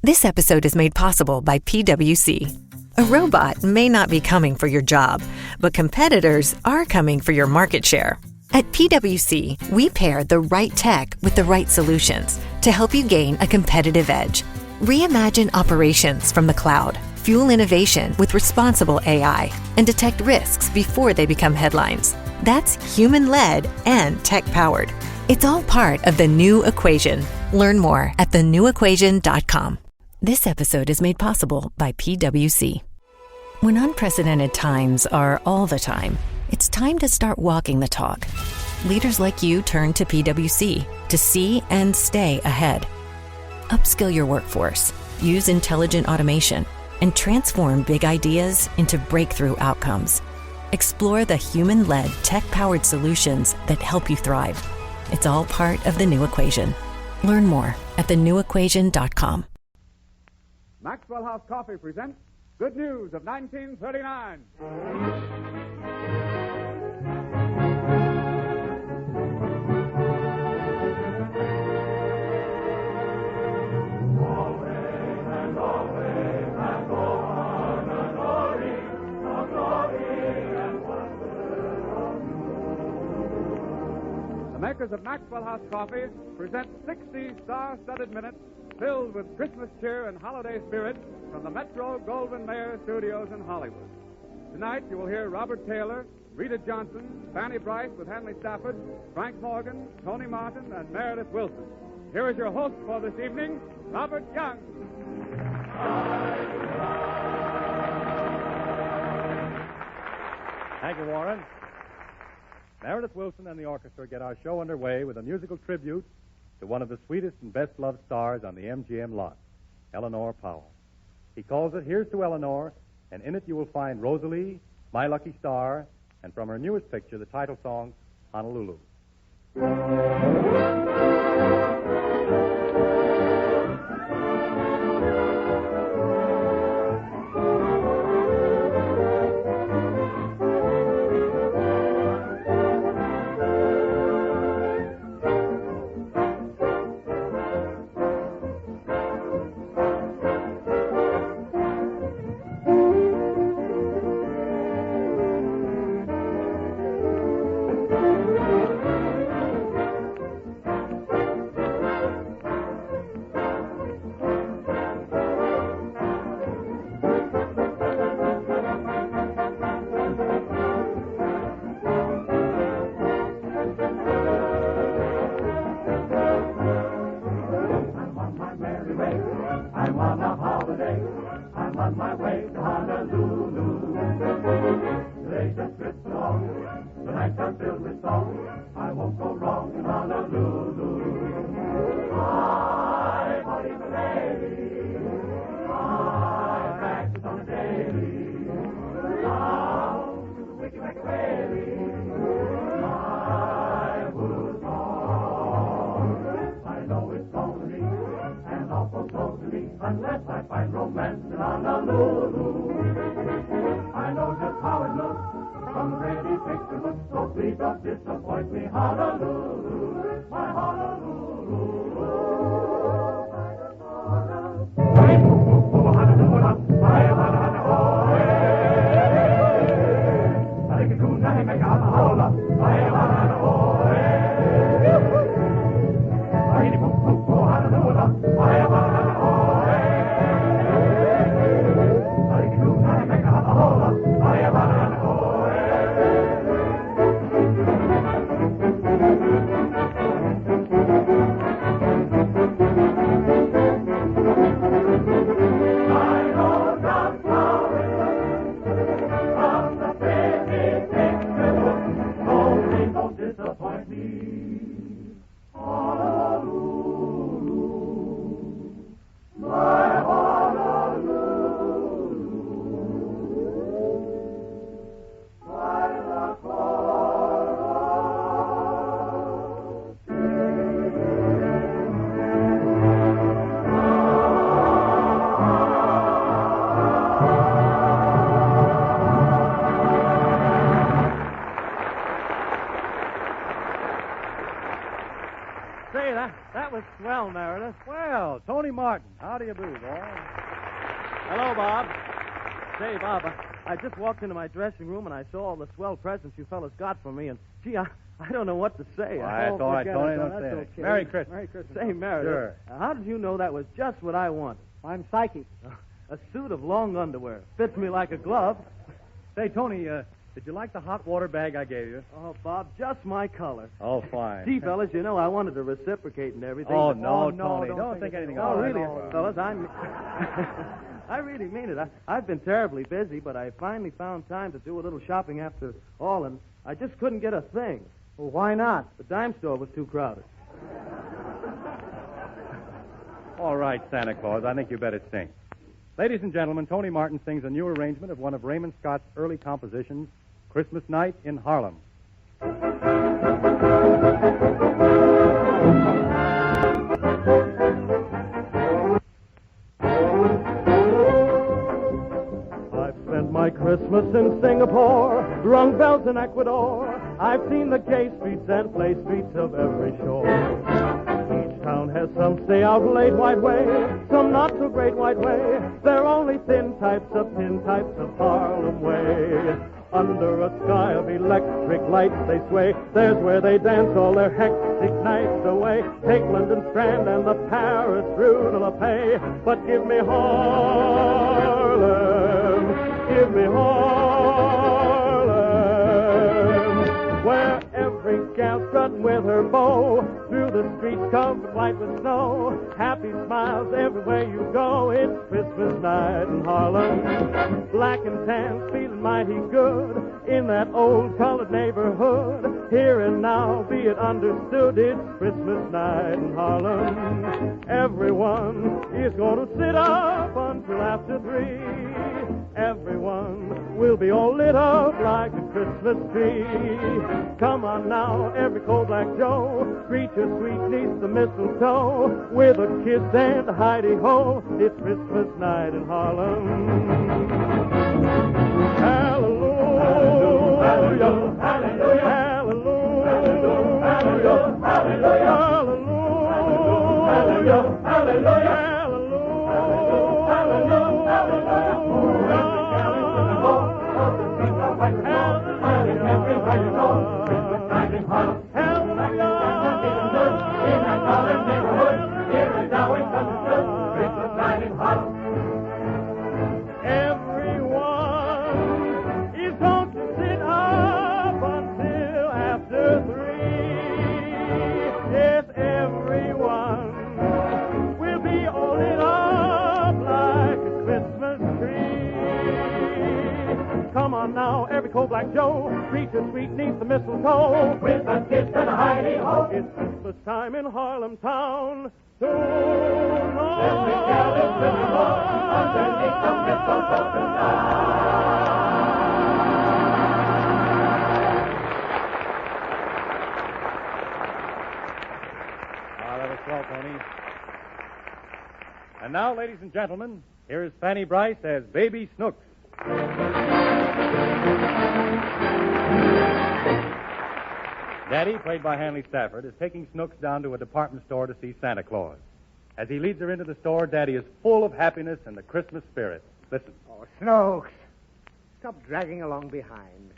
This episode is made possible by PwC. A robot may not be coming for your job, but competitors are coming for your market share. At PwC, we pair the right tech with the right solutions to help you gain a competitive edge. Reimagine operations from the cloud, fuel innovation with responsible AI, and detect risks before they become headlines. That's human-led and tech-powered. It's all part of the new equation. Learn more at thenewequation.com. This episode is made possible by PwC. When unprecedented times are all the time, it's time to start walking the talk. Leaders like you turn to PwC to see and stay ahead. Upskill your workforce, use intelligent automation, and transform big ideas into breakthrough outcomes. Explore the human-led, tech-powered solutions that help you thrive. It's all part of the new equation. Learn more at thenewequation.com. Maxwell House Coffee presents Good News of 1939. The makers of Maxwell House Coffee present 60 star-studded minutes filled with Christmas cheer and holiday spirit from the Metro Goldwyn Mayer Studios in Hollywood. Tonight you will hear Robert Taylor, Rita Johnson, Fanny Bryce with Hanley Stafford, Frank Morgan, Tony Martin, and Meredith Wilson. Here is your host for this evening, Robert Young. Thank you, Warren. Meredith Wilson and the orchestra get our show underway with a musical tribute to one of the sweetest and best-loved stars on the MGM lot, Eleanor Powell. He calls it Here's to Eleanor, and in it you will find Rosalie, My Lucky Star, and from her newest picture, the title song, Honolulu. Unless I find romance in Honolulu, I know just how it looks from the pretty picture books. So please don't disappoint me, Honolulu, my Honolulu. Hello, Bob. Say, Bob, I just walked into my dressing room and I saw all the swell presents you fellas got for me, and, gee, I don't know what to say. Why, it's all right, Tony. Don't say anything. Merry Christmas. Merry Christmas. Say, Meredith, how did you know that was just what I wanted? I'm psychic. A suit of long underwear. Fits me like a glove. Say, Tony, did you like the hot water bag I gave you? Oh, Bob, just my color. Oh, fine. Gee, fellas, you know I wanted to reciprocate and everything. Oh, but- no, no, Tony. don't Don't think think anything Oh, of it. really, No. fellas, I really mean it. I've been terribly busy, but I finally found time to do a little shopping after all, and I just couldn't get a thing. Well, why not? The dime store was too crowded. All right, Santa Claus, I think you better sing. Ladies and gentlemen, Tony Martin sings a new arrangement of one of Raymond Scott's early compositions, Christmas Night in Harlem. I've spent my Christmas in Singapore, rung bells in Ecuador. I've seen the gay streets and play streets of every shore. Each town has some stay out late white way, some not so great white way. They're only thin types of Harlem way. Under a sky of electric lights they sway. There's where they dance all their hectic nights away. Take London Strand and the Paris Rue de la Paix. But give me Harlem, give me Harlem, where every gal strutting with her bow through the streets covered white with snow. Happy smiles everywhere you go. It's Christmas night in Harlem. Black and tan, feeling mighty good in that old colored neighborhood. Here and now, be it understood, it's Christmas night in Harlem. Everyone is going to sit up until after 3. Everyone will be all lit up like a Christmas tree. Come on now, every cold black Joe, greet your sweet niece, the mistletoe, with a kiss and a hidey-ho. It's Christmas night in Harlem. Hallelujah, hallelujah, hallelujah, hallelujah, hallelujah, hallelujah. Now, every cold black Joe, greet your sweet niece, the mistletoe, with a kiss and a hidey-ho. It's Christmas time in Harlem town. Underneath the mistletoe That was swell, Tony. And now, ladies and gentlemen, here is Fanny Bryce as Baby Snooks. Daddy, played by Hanley Stafford, is taking Snooks down to a department store to see Santa Claus. As he leads her into the store, Daddy is full of happiness and the Christmas spirit. Listen. Oh, Snooks. Stop dragging along behind.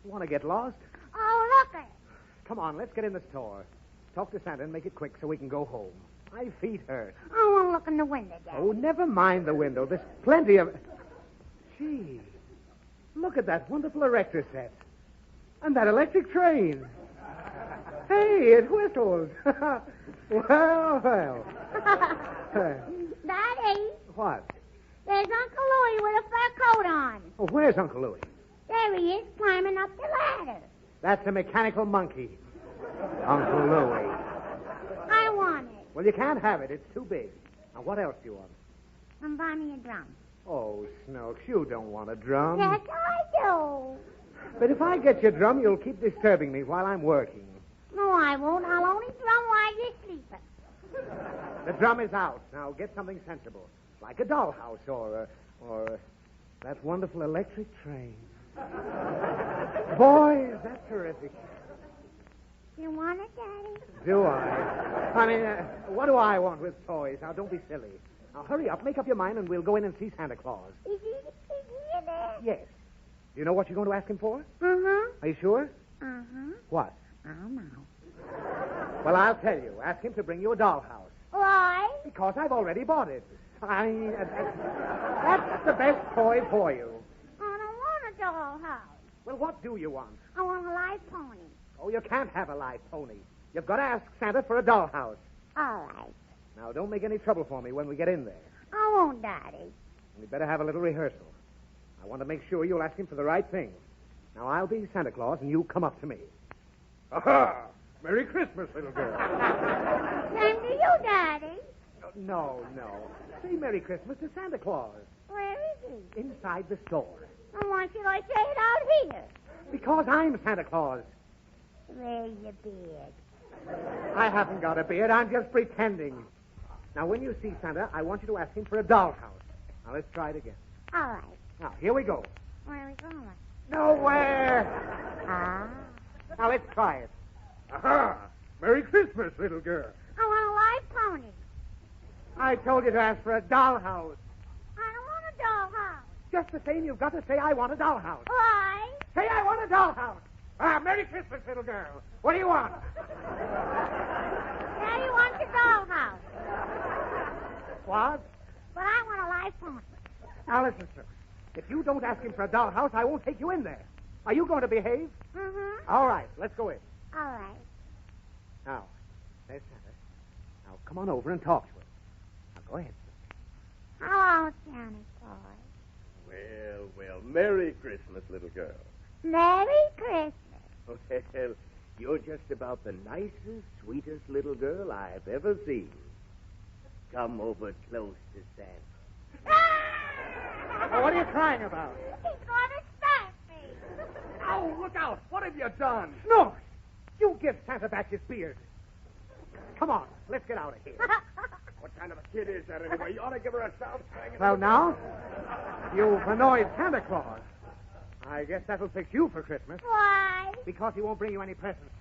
You want to get lost? Oh, look it. Come on, let's get in the store. Talk to Santa and make it quick so we can go home. My feet hurt. I want to look in the window, Daddy. Oh, never mind the window. There's plenty of... Gee, look at that wonderful erector set. And that electric train. Hey, it whistles. Well. Daddy, What? there's Uncle Louie with a fur coat on. Oh, where's Uncle Louie? There he is, climbing up the ladder. That's a mechanical monkey. Uncle Louie. I want it. Well, you can't have it. It's too big. Now, what else do you want? And buy me a drum. Oh, Snooks, you don't want a drum. Yes, I do. But if I get your drum, you'll keep disturbing me while I'm working. No, I won't. I'll only drum while you're sleeping. The drum is out. Now, get something sensible. Like a dollhouse or that wonderful electric train. Boy, is that terrific. You want it, Daddy? Do I? I mean, what do I want with toys? Now, don't be silly. Now, hurry up, make up your mind, and we'll go in and see Santa Claus. Is he in there? Yes. Do you know what you're going to ask him for? Uh-huh. Are you sure? Uh-huh. What? I don't know. Well, I'll tell you. Ask him to bring you a dollhouse. Why? Because I've already bought it. That's the best toy for you. I don't want a dollhouse. Well, what do you want? I want a live pony. Oh, you can't have a live pony. You've got to ask Santa for a dollhouse. All right. Now, don't make any trouble for me when we get in there. I won't, Daddy. We better have a little rehearsal. I want to make sure you'll ask him for the right thing. Now, I'll be Santa Claus, and you come up to me. Aha! Merry Christmas, little girl. Same to you, Daddy. No. Say Merry Christmas to Santa Claus. Where is he? Inside the store. And why should I say it out here? Because I'm Santa Claus. Where's your beard? I haven't got a beard. I'm just pretending. Now, when you see Santa, I want you to ask him for a dollhouse. Now, let's try it again. All right. Now, here we go. Where are we going? Nowhere. Ah. Now, let's try it. Aha! Merry Christmas, little girl. I want a live pony. I told you to ask for a dollhouse. I don't want a dollhouse. Just the same, you've got to say, I want a dollhouse. Why? Say, I want a dollhouse. Merry Christmas, little girl. What do you want? Daddy wants a dollhouse. What? But I want a live pony. Now, listen, sir. If you don't ask him for a dollhouse, I won't take you in there. Are you going to behave? Mm-hmm. All right, let's go in. All right. Now, there's Santa. Now, come on over and talk to him. Now, go ahead, sir. Hello, Santa Claus. Well, Merry Christmas, little girl. Merry Christmas. Well, you're just about the nicest, sweetest little girl I've ever seen. Come over close to Santa. Now, what are you crying about? He's going to spank me. Oh, look out. What have you done? No! You give Santa back his beard. Come on, let's get out of here. What kind of a kid is that anyway? You ought to give her a sound bang. Well, now, you've annoyed Santa Claus. I guess that'll fix you for Christmas, Why? because he won't bring you any presents.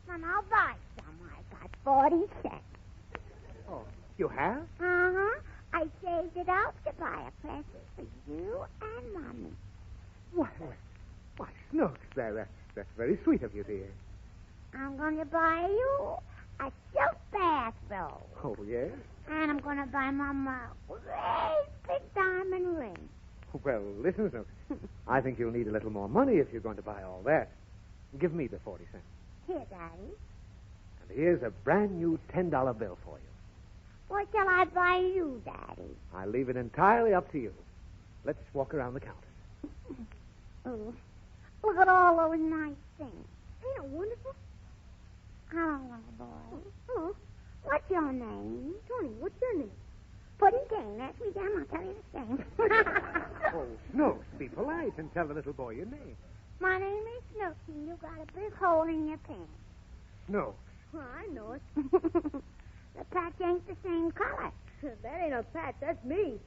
Then I'll buy some. I got 40 cents. Oh, you have? Uh-huh. I saved it up to buy a present for you and Mommy. Why, Snooks, that's very sweet of you, dear. I'm going to buy you a silk bathrobe. Oh, yes? And I'm going to buy Mama a great big diamond ring. Well, listen, Snooks. I think you'll need a little more money if you're going to buy all that. Give me the 40 cents. Here, Daddy. And here's a brand new $10 bill for you. What shall I buy you, Daddy? I'll leave it entirely up to you. Let's walk around the counter. Oh, look at all those nice things. Ain't it wonderful? Hello, little boy. Oh, what's your name? Tony, what's your name? Pudding Cane. Ask me down, I'll tell you the same. Oh, Snooks, be polite and tell the little boy your name. My name is Snooky, and you got a big hole in your pants. Snooks. Well, I know it. The patch ain't the same color. That ain't a patch, that's me.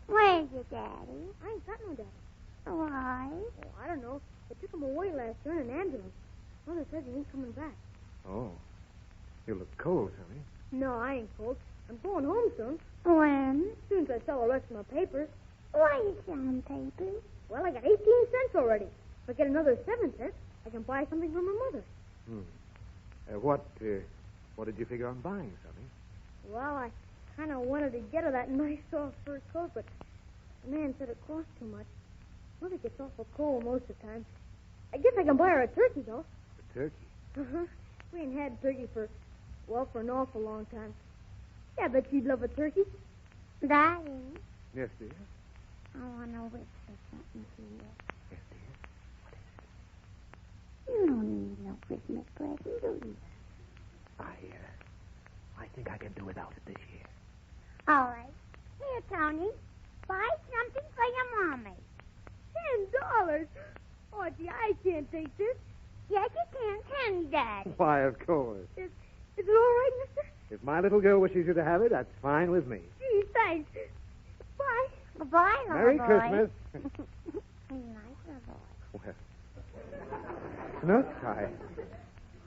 Where's your daddy? I ain't got no daddy. Why? Oh, I don't know. They took him away last year in an ambulance. Mother says he ain't coming back. Oh, you look cold, honey. No, I ain't cold. I'm going home soon. When? As soon as I sell the rest of my papers. Why are you selling papers? Well, I got 18 cents already. If I get another 7 cents, I can buy something for my mother. What did you figure on buying, Sonny? Well, I kind of wanted to get her that nice soft fur coat, but the man said it cost too much. Mother gets awful cold most of the time. I guess I can buy her a turkey, though. A turkey? Uh-huh. We ain't had turkey for an awful long time. Yeah, I bet you'd love a turkey. Daddy, Yes, dear. I want to whisper something to you. Yes, dear. What is it? You don't need no Christmas present, do you? I think I can do without it this year. All right. Here, Tony. Buy something for your mommy. $10? Oh, gee, I can't take this. Yes, you can you, Daddy? Why, of course. Is it all right, mister? If my little girl wishes you to have it, that's fine with me. Gee, thanks. Bye. Goodbye, little Merry boy. Christmas. Nice little boy. Well, Snooks,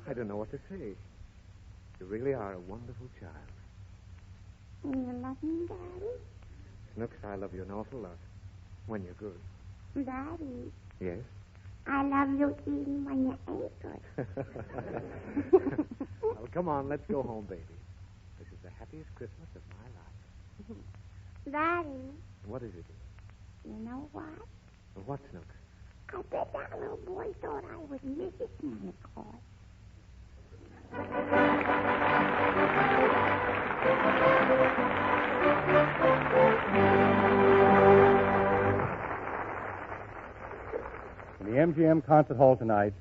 I don't know what to say. You really are a wonderful child. You love me, Daddy? Snooks, I love you an awful lot. When you're good. Daddy, Yes? I love you even when you ain't good. Well, come on, let's go home, baby. This is the happiest Christmas of my life. Daddy, What is it? you know what? What, Snooks? I bet that little boy thought I was Mrs. Santa Claus. In the MGM Concert Hall tonight,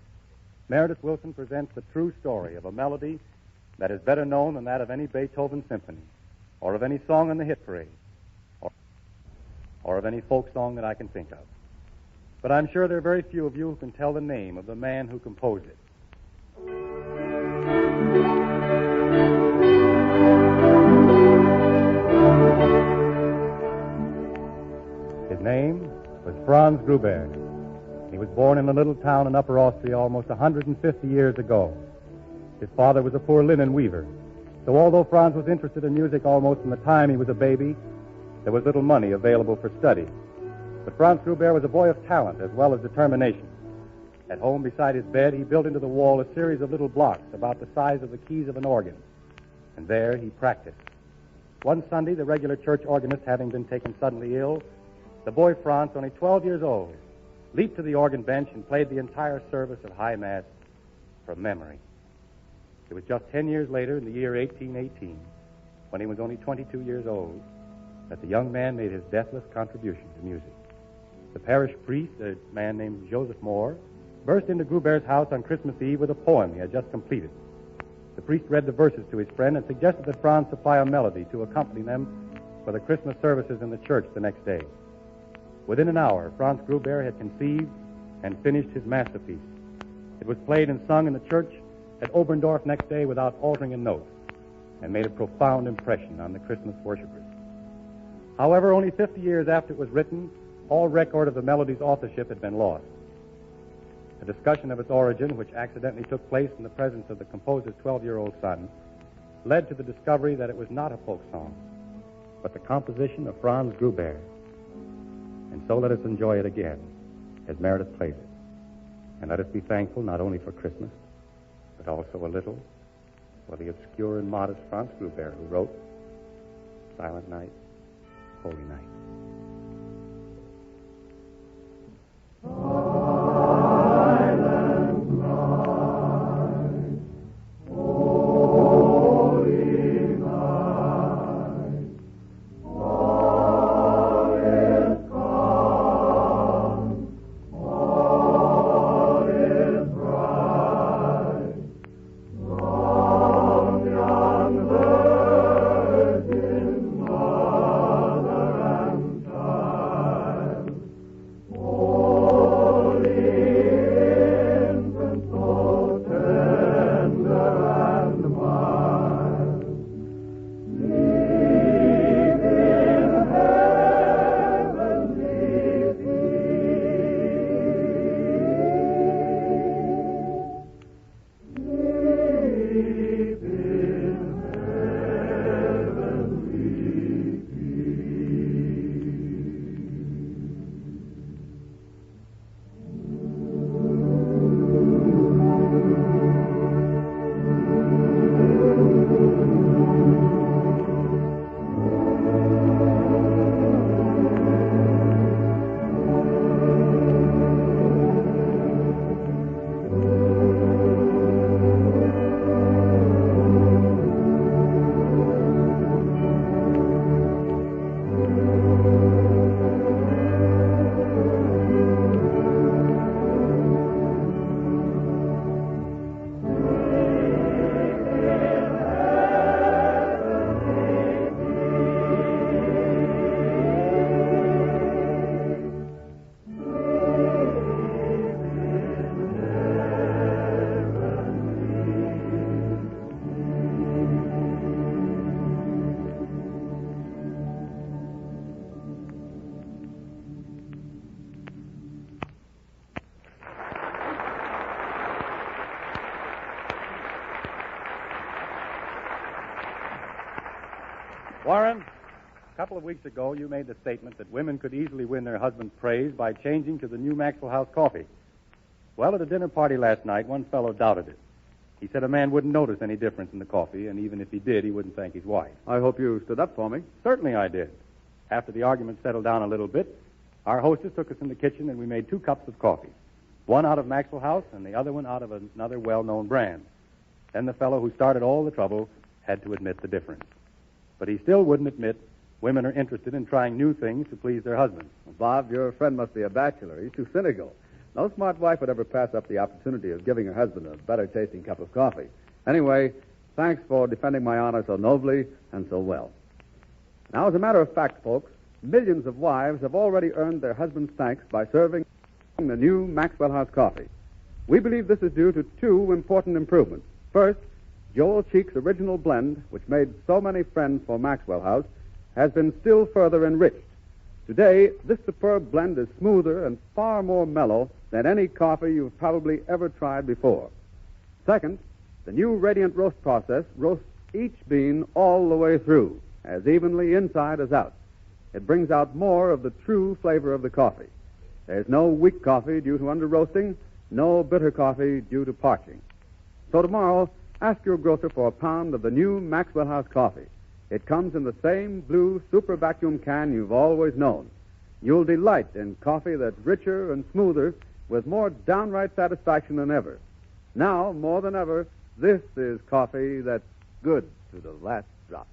Meredith Willson presents the true story of a melody that is better known than that of any Beethoven symphony, or of any song on the hit parade, or of any folk song that I can think of. But I'm sure there are very few of you who can tell the name of the man who composed it. His name was Franz Gruber. He was born in a little town in Upper Austria almost 150 years ago. His father was a poor linen weaver. So although Franz was interested in music almost from the time he was a baby, there was little money available for study. But Franz Gruber was a boy of talent as well as determination. At home beside his bed, he built into the wall a series of little blocks about the size of the keys of an organ. And there he practiced. One Sunday, the regular church organist having been taken suddenly ill, the boy Franz, only 12 years old, leaped to the organ bench and played the entire service of High Mass from memory. It was just 10 years later, in the year 1818, when he was only 22 years old, that the young man made his deathless contribution to music. The parish priest, a man named Joseph Moore, burst into Gruber's house on Christmas Eve with a poem he had just completed. The priest read the verses to his friend and suggested that Franz supply a melody to accompany them for the Christmas services in the church the next day. Within an hour, Franz Gruber had conceived and finished his masterpiece. It was played and sung in the church at Oberndorf next day without altering a note, and made a profound impression on the Christmas worshipers. However, only 50 years after it was written, all record of the melody's authorship had been lost. A discussion of its origin, which accidentally took place in the presence of the composer's 12-year-old son, led to the discovery that it was not a folk song, but the composition of Franz Gruber. And so let us enjoy it again, as Meredith plays it. And let us be thankful not only for Christmas, but also a little for the obscure and modest Franz Gruber, who wrote Silent Night, Holy Night. Virgin Mother and Warren, a couple of weeks ago, you made the statement that women could easily win their husband's praise by changing to the new Maxwell House coffee. Well, at a dinner party last night, one fellow doubted it. He said a man wouldn't notice any difference in the coffee, and even if he did, he wouldn't thank his wife. I hope you stood up for me. Certainly I did. After the argument settled down a little bit, our hostess took us in the kitchen and we made 2 cups of coffee. One out of Maxwell House and the other one out of another well-known brand. Then the fellow who started all the trouble had to admit the difference. But he still wouldn't admit women are interested in trying new things to please their husbands. Bob, your friend must be a bachelor. He's too cynical. No smart wife would ever pass up the opportunity of giving her husband a better-tasting cup of coffee. Anyway, thanks for defending my honor so nobly and so well. Now, as a matter of fact, folks, millions of wives have already earned their husband's thanks by serving the new Maxwell House coffee. We believe this is due to 2 important improvements. First, Joel Cheek's original blend, which made so many friends for Maxwell House, has been still further enriched. Today, this superb blend is smoother and far more mellow than any coffee you've probably ever tried before. Second, the new Radiant Roast process roasts each bean all the way through, as evenly inside as out. It brings out more of the true flavor of the coffee. There's no weak coffee due to under-roasting, no bitter coffee due to parching. So tomorrow, ask your grocer for a pound of the new Maxwell House coffee. It comes in the same blue super vacuum can you've always known. You'll delight in coffee that's richer and smoother with more downright satisfaction than ever. Now, more than ever, this is coffee that's good to the last drop.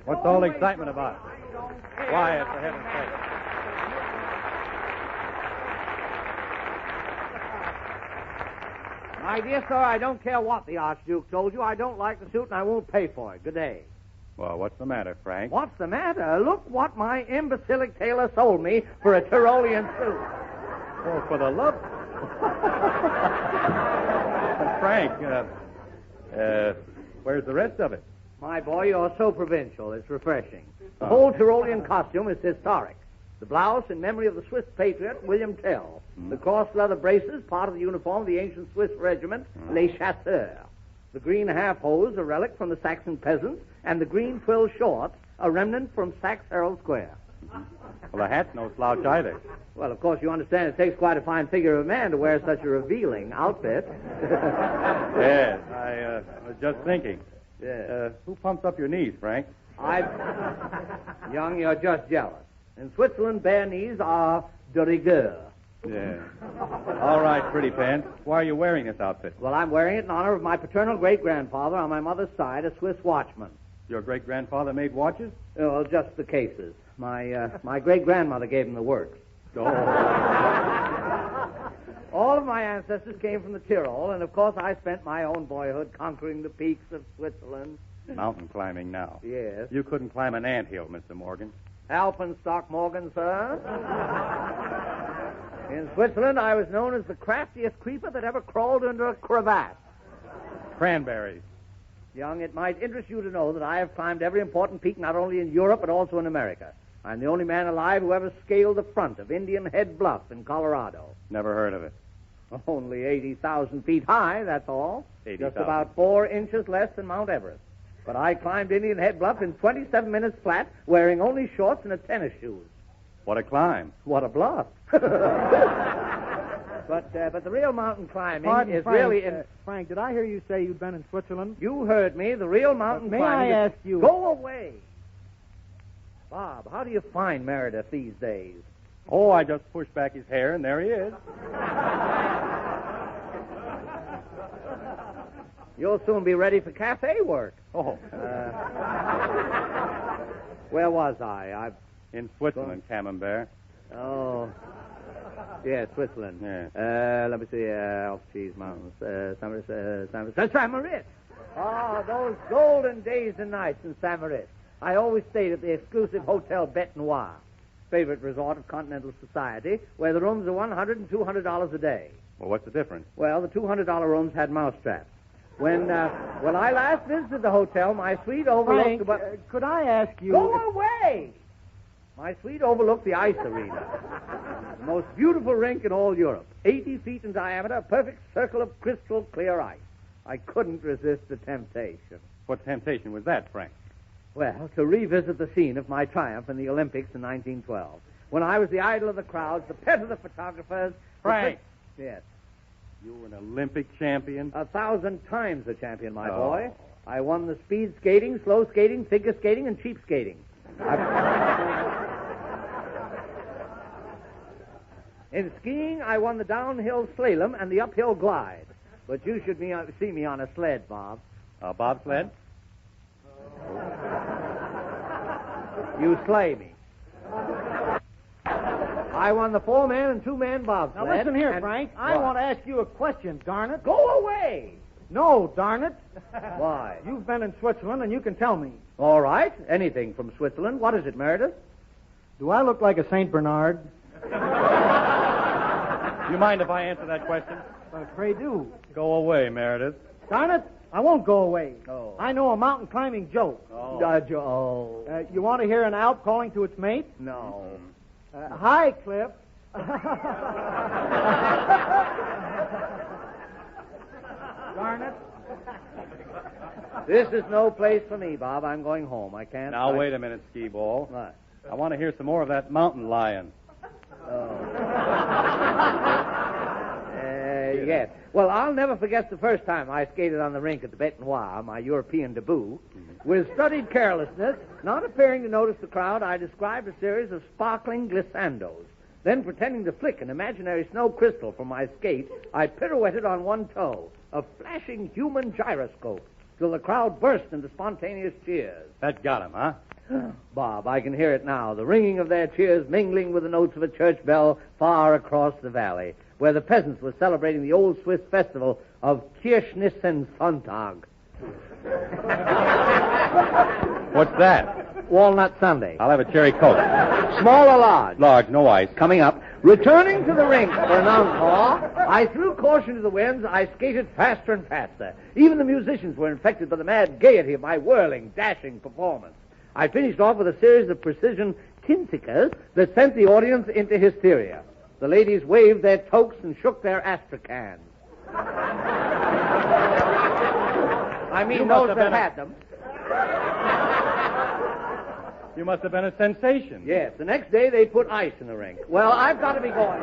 What's all the excitement about? Quiet, for heaven's sake. My dear sir, I don't care what the Archduke told you. I don't like the suit, and I won't pay for it. Good day. Well, what's the matter, Frank? What's the matter? Look what my imbecilic tailor sold me for a Tyrolean suit. Oh, for the love... Frank, where's the rest of it? My boy, you're so provincial. It's refreshing. The whole Tyrolean costume is historic. The blouse in memory of the Swiss patriot, William Tell. The coarse leather braces, part of the uniform of the ancient Swiss regiment, Les Chasseurs. The green half-hose, a relic from the Saxon peasants, and the green twill shorts, a remnant from Saxe Herald Square. Well, the hat's no slouch either. Well, of course, you understand it takes quite a fine figure of a man to wear such a revealing outfit. Yes, I was just thinking. Yeah. Who pumps up your knees, Frank? Young, you're just jealous. In Switzerland, bare knees are de rigueur. Yeah. All right, pretty pants. Why are you wearing this outfit? Well, I'm wearing it in honor of my paternal great-grandfather on my mother's side, a Swiss watchman. Your great-grandfather made watches? Oh, just the cases. My great-grandmother gave him the works. Oh. All of my ancestors came from the Tyrol, and of course I spent my own boyhood conquering the peaks of Switzerland. Mountain climbing now. Yes. You couldn't climb an anthill, Mr. Morgan. Alpenstock Morgan, sir. In Switzerland, I was known as the craftiest creeper that ever crawled under a cravat. Cranberries. Young, it might interest you to know that I have climbed every important peak not only in Europe but also in America. I'm the only man alive who ever scaled the front of Indian Head Bluff in Colorado. Never heard of it. Only 80,000 feet high, that's all. 80,000. Just about 4 inches less than Mount Everest. But I climbed Indian Head Bluff in 27 minutes flat, wearing only shorts and a tennis shoes. What a climb. What a bluff. But the real mountain climbing is Frank, really... Frank, did I hear you say you'd been in Switzerland? You heard me. The real mountain May climbing... I ask you... Go away. Bob, how do you find Meredith these days? Oh, I just pushed back his hair, and there he is. You'll soon be ready for cafe work. Oh. Where was I? In Switzerland, Camembert. Oh. Yeah, Switzerland. Yeah. Let me see. Alps Cheese Mountains. Saint-Maurice. Oh, those golden days and nights in Saint-Maurice. I always stayed at the exclusive Hotel Bête Noire, favorite resort of continental society, where the rooms are $100 and $200 a day. Well, what's the difference? Well, the $200 rooms had mousetraps. When I last visited the hotel, my suite overlooked... Frank, could I ask you... Go away! My suite overlooked the ice arena. The most beautiful rink in all Europe. 80 feet in diameter, a perfect circle of crystal clear ice. I couldn't resist the temptation. What temptation was that, Frank? Well, to revisit the scene of my triumph in the Olympics in 1912, when I was the idol of the crowds, the pet of the photographers. Frank! Yes. You were an Olympic champion? 1,000 times a champion, my boy. I won the speed skating, slow skating, figure skating, and cheap skating. In skiing, I won the downhill slalom and the uphill glide. But you should see me on a sled, Bob. A bobsled? You slay me. I won the 4-man and 2-man bobsled. Now listen here, and... Frank. I want to ask you a question, darn it. Go away! No, darn it. Why? You've been in Switzerland, and you can tell me. All right. Anything from Switzerland. What is it, Meredith? Do I look like a St. Bernard? You mind if I answer that question? Pray do. Go away, Meredith. Darn it, I won't go away. Oh. I know a mountain climbing joke. Oh. You want to hear an Alp calling to its mate? No. Hi, Cliff. Darn it. This is no place for me, Bob. I'm going home. I can't. Now, wait a minute, Skee Ball. What? I want to hear some more of that mountain lion. Yes. Well, I'll never forget the first time I skated on the rink at the Bête Noire, my European debut. With studied carelessness, not appearing to notice the crowd, I described a series of sparkling glissandos. Then, pretending to flick an imaginary snow crystal from my skate, I pirouetted on one toe, a flashing human gyroscope, till the crowd burst into spontaneous cheers. That got him, huh? Bob, I can hear it now, the ringing of their cheers mingling with the notes of a church bell far across the valley, where the peasants were celebrating the old Swiss festival of Kirchnissen-Sonntag. What's that? Walnut Sunday. I'll have a cherry coke. Small or large? Large, no ice. Coming up. Returning to the rink for an encore, I threw caution to the winds. I skated faster and faster. Even the musicians were infected by the mad gaiety of my whirling, dashing performance. I finished off with a series of precision tinticas that sent the audience into hysteria. The ladies waved their toques and shook their astracans. I mean those that had them. You must have been a sensation. Yes, the next day they put ice in the rink. Well, I've got to be going.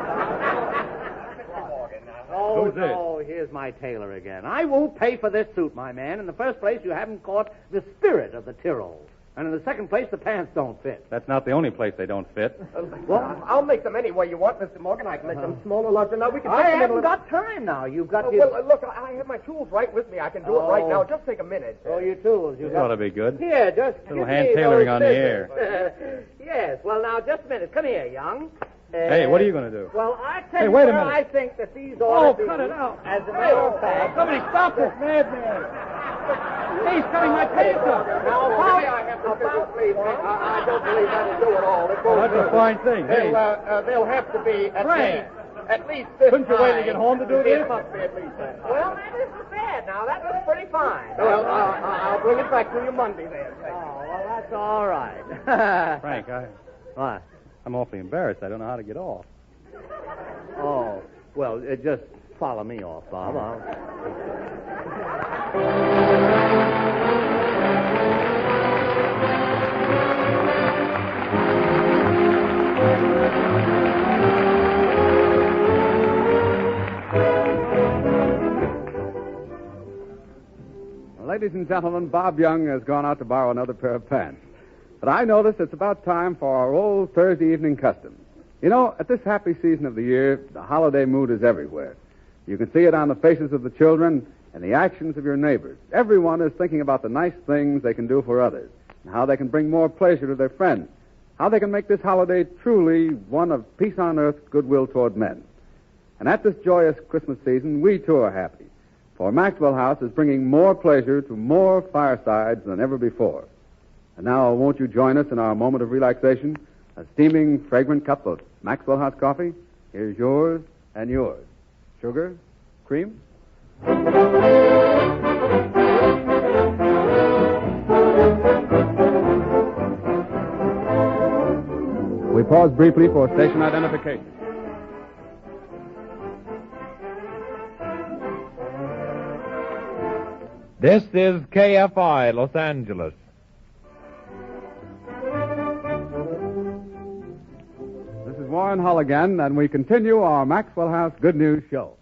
Oh, Who's this? no, here's my tailor again. I won't pay for this suit, my man. In the first place, you haven't caught the spirit of the Tyrol. And in the second place, the pants don't fit. That's not the only place they don't fit. Well, I'll make them any way you want, Mr. Morgan. I can make them smaller, larger. Now, we can I take them haven't in got time now. You've got to... Well, look, I have my tools right with me. I can do it right Oh. now. Just take a minute. Oh, your tools. This ought to be good. Here, just Little give hand me tailoring those on the scissors. Yes, well, now, just a minute. Come here, young. Hey, what are you going to do? Well, I tell Hey, you wait a where minute. I think that these ought to be... cut it out. As a matter of fact... Somebody stop this madman. Hey, he's cutting my pants off. Now, maybe I have to please. I don't believe that'll do it all. It Well, won't that's a do. fine thing. Hey, They'll have to be Frank. at least this Couldn't you wait to high. get home to do this? It must be at least that high. Well, that isn't bad. Now, that looks pretty fine. Well, I'll bring it back to you Monday then. Oh, well, that's all right. Frank, What? I'm awfully embarrassed. I don't know how to get off. Oh, well, just follow me off, Bob. Ladies and gentlemen, Bob Young has gone out to borrow another pair of pants. But I notice it's about time for our old Thursday evening custom. You know, at this happy season of the year, the holiday mood is everywhere. You can see it on the faces of the children and the actions of your neighbors. Everyone is thinking about the nice things they can do for others and how they can bring more pleasure to their friends, how they can make this holiday truly one of peace on earth, goodwill toward men. And at this joyous Christmas season, we too are happy. For Maxwell House is bringing more pleasure to more firesides than ever before. And now, won't you join us in our moment of relaxation? A steaming, fragrant cup of Maxwell House coffee. Here's yours and yours. Sugar? Cream? pause briefly for station identification. This is KFI, Los Angeles. This is Warren Hull again, and we continue our Maxwell House Good News Show.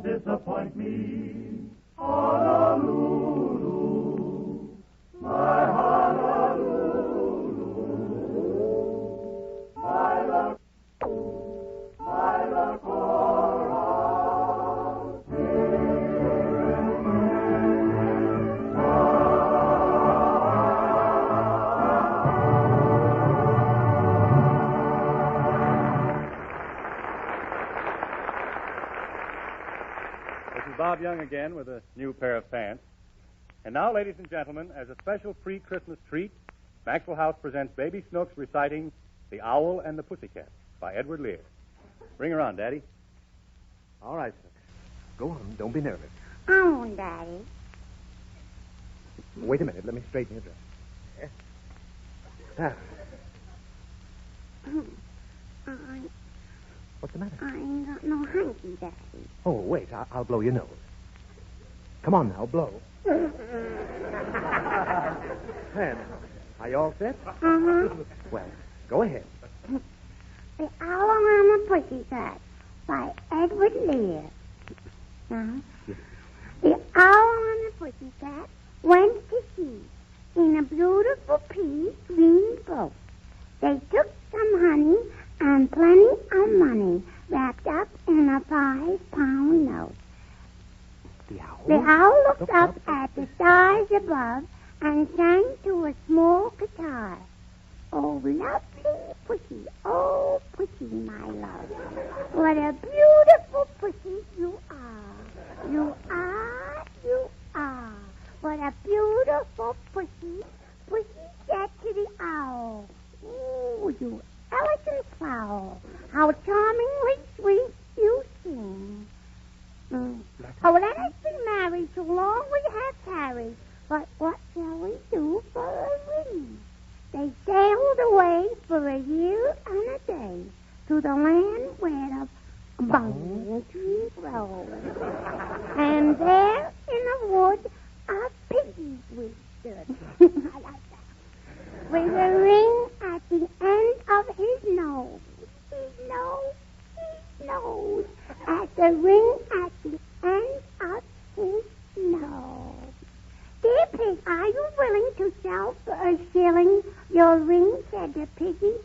Disappoint me, Honolulu, my Honolulu, my La Coral. This is Bob Young again with a new pair of pants. And now, ladies and gentlemen, as a special pre-Christmas treat, Maxwell House presents Baby Snooks reciting The Owl and the Pussycat by Edward Lear. Bring her on, Daddy. All right, Snooks. Go on. Don't be nervous. Oh, Daddy. Wait a minute. Let me straighten your dress. Yes. I, What's the matter? I ain't got no hanky, Daddy. Oh, wait. I'll blow your nose. Come on now, blow. There now. Are you all set? Uh-huh. Well, go ahead. The Owl and the Pussycat by Edward Lear. Uh-huh. The Owl and the Pussycat went to sea in a beautiful pea green boat. They took some honey and plenty of money wrapped up in a 5-pound note. The owl? The owl looked up at the stars above and sang to a small guitar. Oh, lovely pussy, oh, pussy, my love. What a beautiful pussy you are. You are, you are. What a beautiful pussy. Pussy said to the owl. Ooh, you elegant fowl. How charmingly sweet you sing. Oh, let us be married so long we have tarried. But what shall we do for a ring? They sailed away for a year and a day to the land where the bone trees grow. And there in a wood a piggy stood. I like that. With a ring at the end of his nose. His nose. Nose at the ring at the end of his nose. Dear pig, are you willing to sell for a shilling your ring? Said the piggy.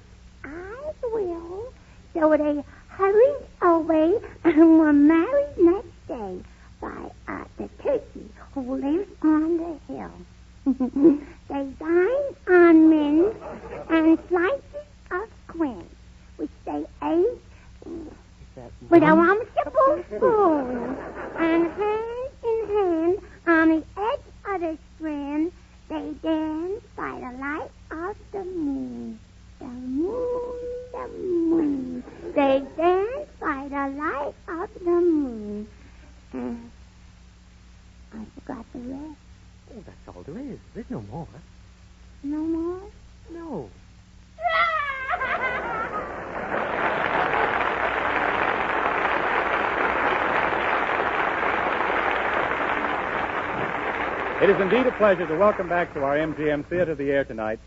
I will. So they hurried away and were married next day by the turkey who lives on the hill. They dined on mince and slices of quince, which they ate with a wonderful spoon, and hand in hand on the edge of the strand, they danced by the light of the moon. The moon, the moon. They danced by the light of the moon. And I forgot the rest. Oh, that's all there is. There's no more. No more? No. It is indeed a pleasure to welcome back to our MGM Theater of the Air tonight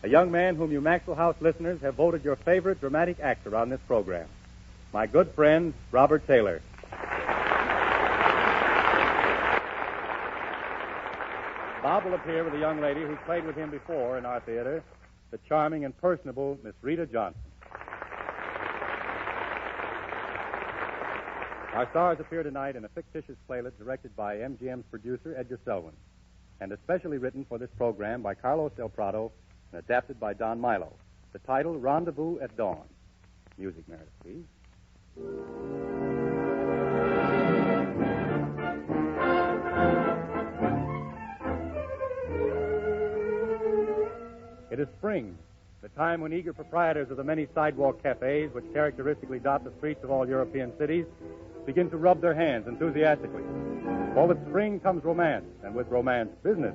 a young man whom you Maxwell House listeners have voted your favorite dramatic actor on this program, my good friend, Robert Taylor. Bob will appear with a young lady who played with him before in our theater, the charming and personable Miss Rita Johnson. Our stars appear tonight in a fictitious playlet directed by MGM's producer, Edgar Selwyn, and especially written for this program by Carlos Del Prado and adapted by Don Milo. The title, Rendezvous at Dawn. Music, Meredith, please. It is spring, The time when eager proprietors of the many sidewalk cafes, which characteristically dot the streets of all European cities, begin to rub their hands enthusiastically. For with spring comes romance, and with romance, business.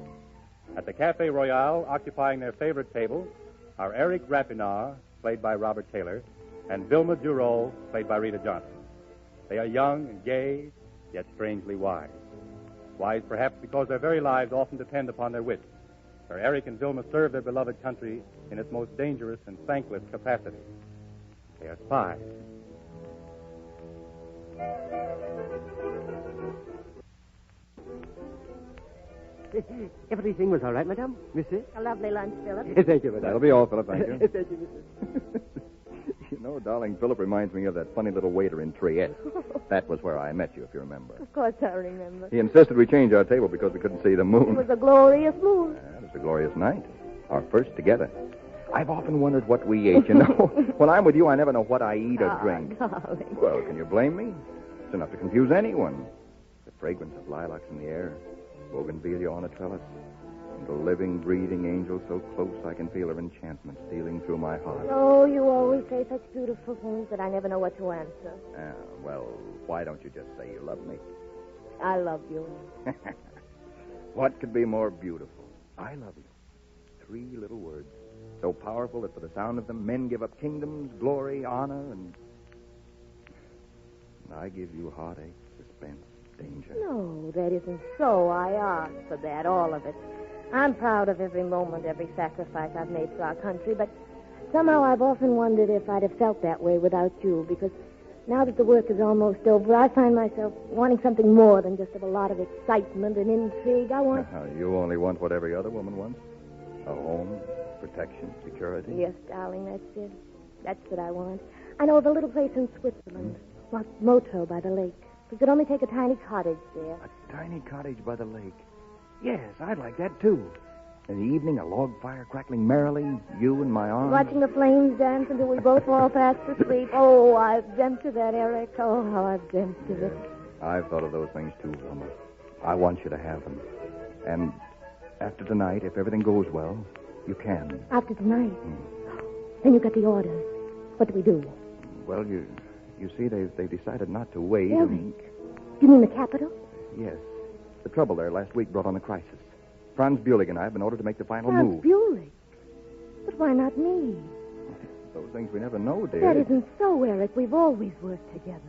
At the Cafe Royale, occupying their favorite table, are Eric Rapinard, played by Robert Taylor, and Vilma Duro, played by Rita Johnson. They are young and gay, yet strangely wise. Wise perhaps because their very lives often depend upon their wits, for Eric and Vilma serve their beloved country in its most dangerous and thankless capacity. They are spies. Everything was all right, madame? Monsieur? A lovely lunch, Philip. Thank you, madame. That'll be all, Philip, thank you. Thank you, monsieur. You know, darling, Philip reminds me of that funny little waiter in Trieste. That was where I met you, if you remember. Of course I remember. He insisted we change our table because we couldn't see the moon. It was a glorious moon. It was a glorious night. Our first together. I've often wondered what we ate, you know. When I'm with you, I never know what I eat or drink. Darling. Well, can you blame me? It's enough to confuse anyone. The fragrance of lilacs in the air, bougainvillea on a trellis, and a living, breathing angel so close I can feel her enchantment stealing through my heart. Oh, you always say such beautiful things that I never know what to answer. Well, why don't you just say you love me? I love you. What could be more beautiful? I love you. 3 little words. So powerful that for the sound of them, men give up kingdoms, glory, honor, and I give you heartache, suspense, danger. No, that isn't so. I asked for that, all of it. I'm proud of every moment, every sacrifice I've made for our country, but somehow I've often wondered if I'd have felt that way without you, because now that the work is almost over, I find myself wanting something more than just a lot of excitement and intrigue. I want... You only want what every other woman wants? A home, protection, security? Yes, darling, that's it. That's what I want. I know of a little place in Switzerland, Moto by the lake. We could only take a tiny cottage there. A tiny cottage by the lake. Yes, I'd like that, too. In the evening, a log fire crackling merrily, you in my arms. Watching the flames dance until we both fall fast asleep. Oh, I've dreamt of that, Eric. Oh, how I've dreamt of it. I've thought of those things, too, Wilma. I want you to have them. And after tonight, if everything goes well, you can. After tonight? Then you got the orders. What do we do? Well, you see, they've decided not to wait. Eric, you mean the capital? Yes. The trouble there last week brought on a crisis. Franz Bulig and I have been ordered to make the final move. Franz Bulig? But why not me? Those things we never know, dear. That isn't so, Eric. We've always worked together.